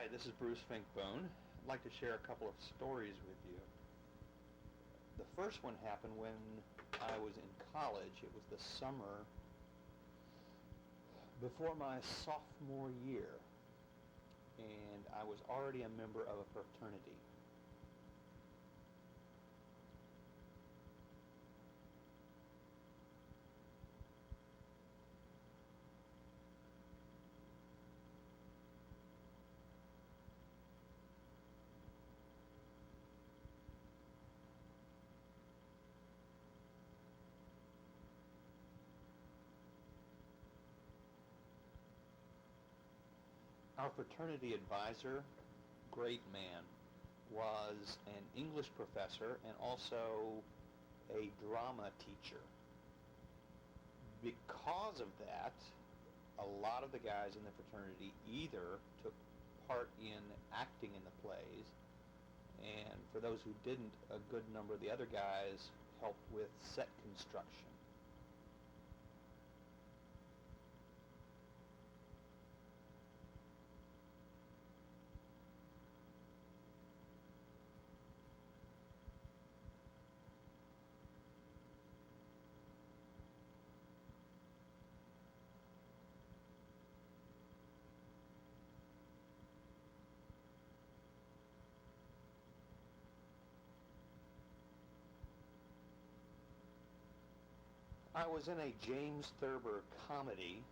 Hi, this is Bruce Finkbone. I'd like to share a couple of stories with you. The first one happened when I was in college. It was the summer before my sophomore year, and I was already a member of a fraternity. Our fraternity advisor, great man, was an English professor and also a drama teacher. Because of that, a lot of the guys in the fraternity either took part in acting in the plays, and for those who didn't, a good number of the other guys helped with set construction. I was in a James Thurber comedy.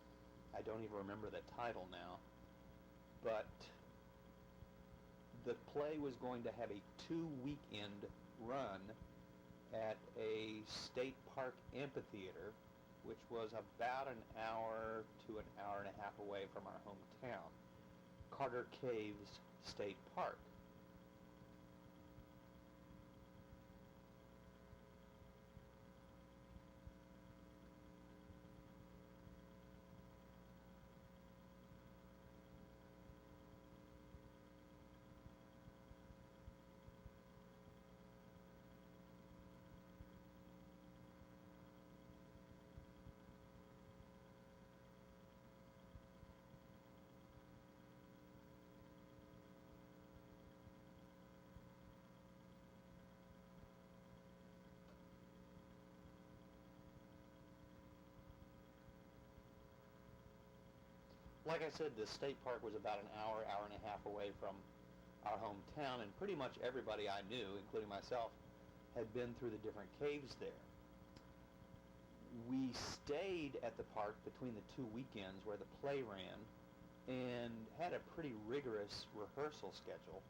I don't even remember the title now, but the play was going to have a 2-weekend run at a state park amphitheater, which was about an hour to an hour and a half away from our hometown, Carter Caves State Park. Like I said, the state park was about an hour, hour and a half away from our hometown, and pretty much everybody I knew, including myself, had been through the different caves there. We stayed at the park between the 2 weekends where the play ran and had a pretty rigorous rehearsal schedule.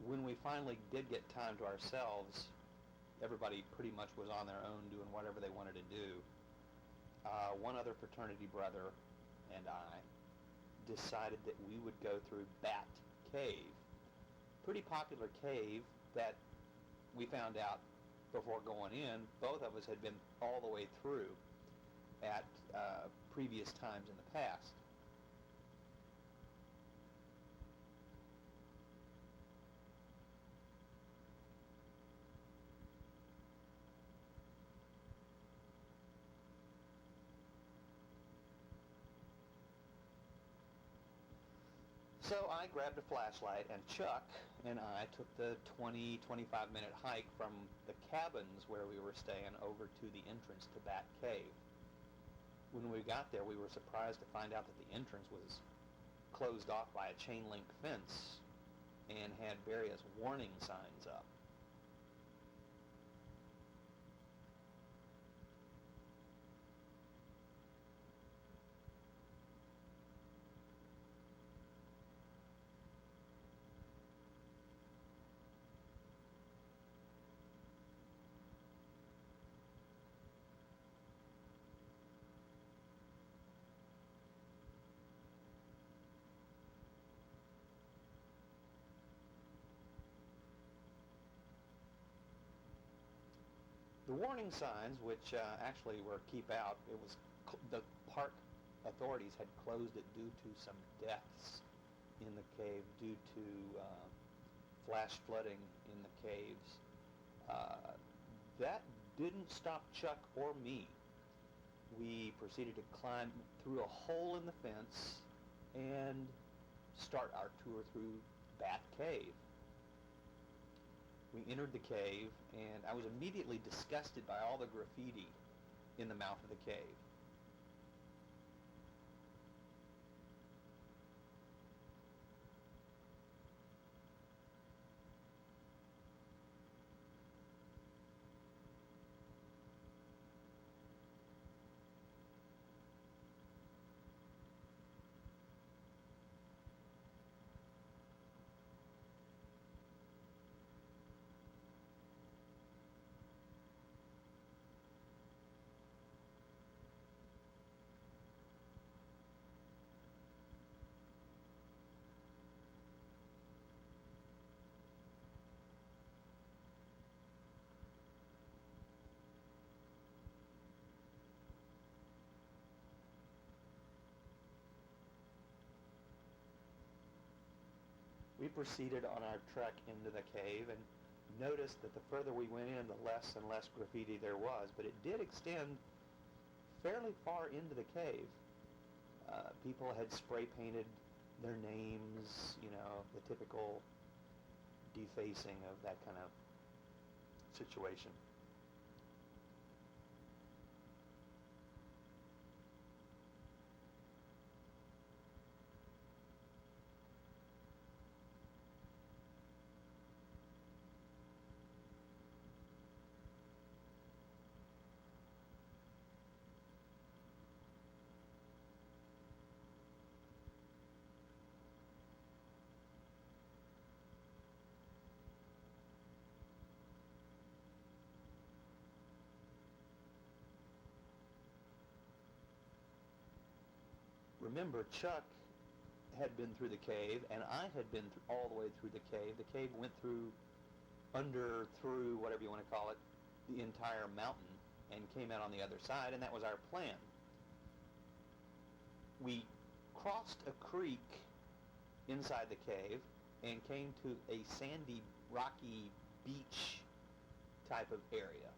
When we finally did get time to ourselves, everybody pretty much was on their own doing whatever they wanted to do. One other fraternity brother and I decided that we would go through Bat Cave. Pretty popular cave that we found out before going in. Both of us had been all the way through at previous times in the past. So I grabbed a flashlight, and Chuck and I took the 20-25 minute hike from the cabins where we were staying over to the entrance to Bat Cave. When we got there, we were surprised to find out that the entrance was closed off by a chain link fence and had various warning signs up. The warning signs, which actually were keep out, the park authorities had closed it due to some deaths in the cave due to flash flooding in the caves. That didn't stop Chuck or me. We proceeded to climb through a hole in the fence and start our tour through Bat Cave. We entered the cave, and I was immediately disgusted by all the graffiti in the mouth of the cave. We proceeded on our trek into the cave and noticed that the further we went in, the less and less graffiti there was, but it did extend fairly far into the cave. People had spray painted their names, the typical defacing of that kind of situation. Remember, Chuck had been through the cave, and I had been all the way through the cave. The cave went through, whatever you want to call it, the entire mountain, and came out on the other side, and that was our plan. We crossed a creek inside the cave and came to a sandy, rocky beach type of area.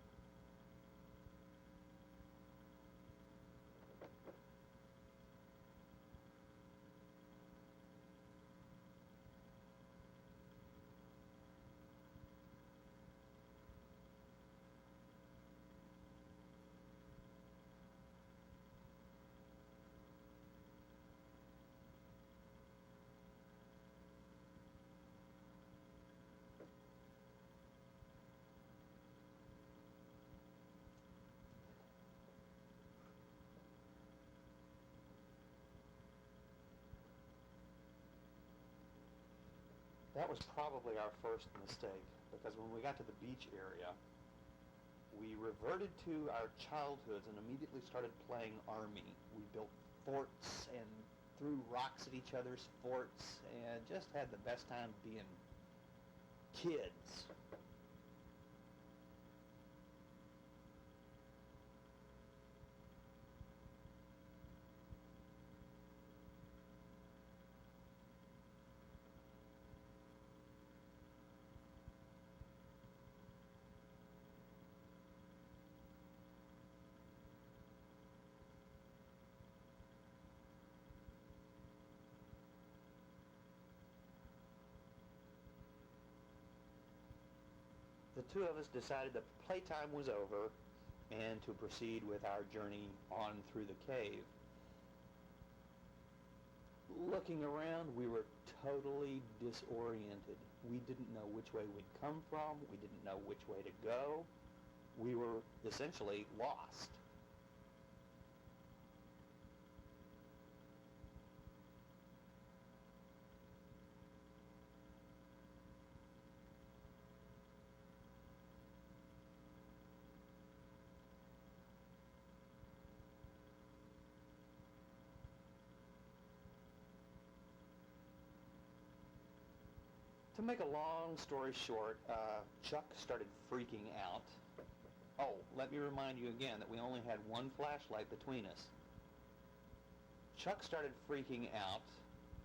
That was probably our first mistake, because when we got to the beach area, we reverted to our childhoods and immediately started playing Army. We built forts and threw rocks at each other's forts and just had the best time being kids. The two of us decided that playtime was over and to proceed with our journey on through the cave. Looking around, we were totally disoriented. We didn't know which way we'd come from. We didn't know which way to go. We were essentially lost. To make a long story short, Chuck started freaking out. Oh, let me remind you again that we only had one flashlight between us. Chuck started freaking out.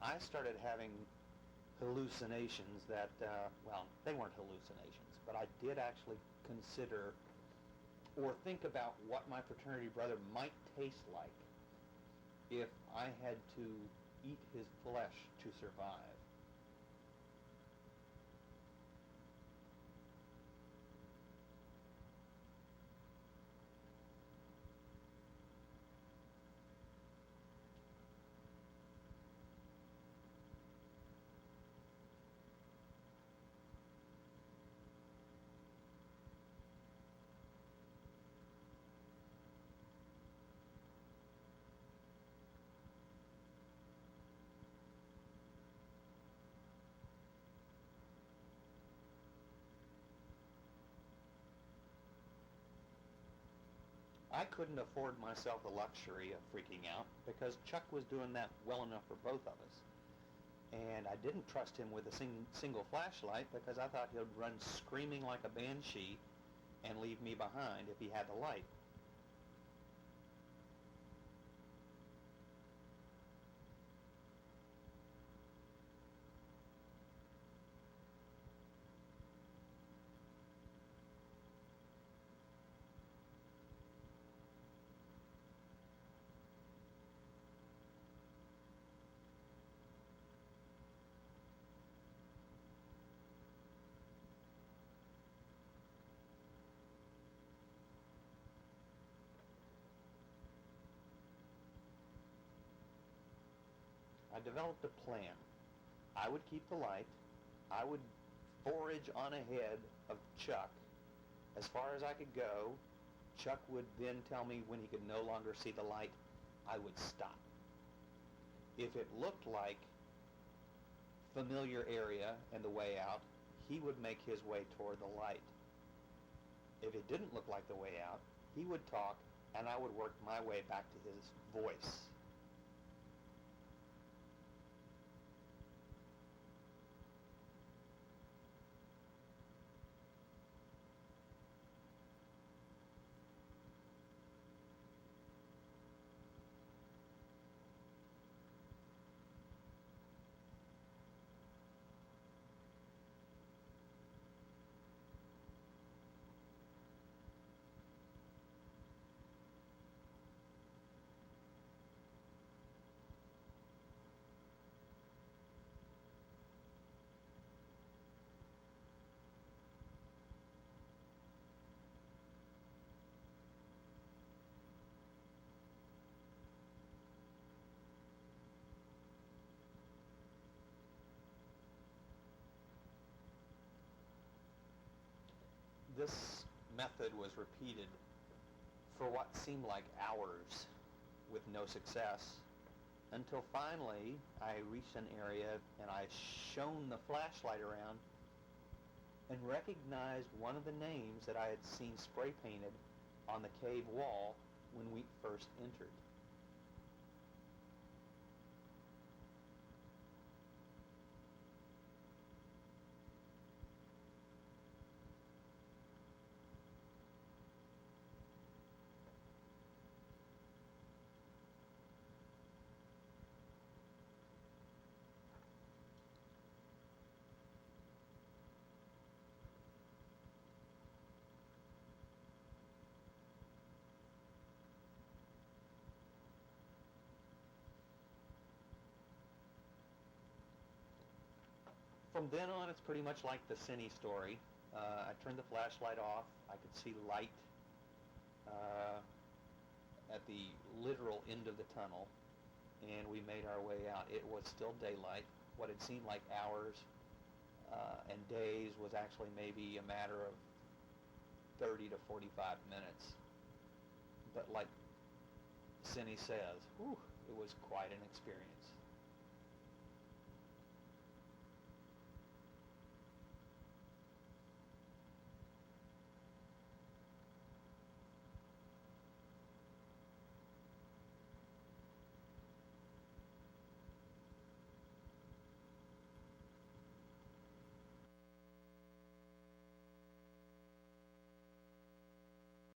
I started having hallucinations that, well, they weren't hallucinations, but I did actually consider or think about what my fraternity brother might taste like if I had to eat his flesh to survive. I couldn't afford myself the luxury of freaking out because Chuck was doing that well enough for both of us. And I didn't trust him with a single flashlight because I thought he'd run screaming like a banshee and leave me behind if he had the light. I developed a plan. I would keep the light. I would forage on ahead of Chuck as far as I could go. Chuck would then tell me when he could no longer see the light. I would stop. If it looked like familiar area and the way out, he would make his way toward the light. If it didn't look like the way out, he would talk and I would work my way back to his voice. This method was repeated for what seemed like hours with no success until finally I reached an area and I shone the flashlight around and recognized one of the names that I had seen spray painted on the cave wall when we first entered. From then on, it's pretty much like the Cine story. I turned the flashlight off. I could see light at the literal end of the tunnel, and we made our way out. It was still daylight. What had seemed like hours and days was actually maybe a matter of 30 to 45 minutes. But like Cine says, whew, it was quite an experience.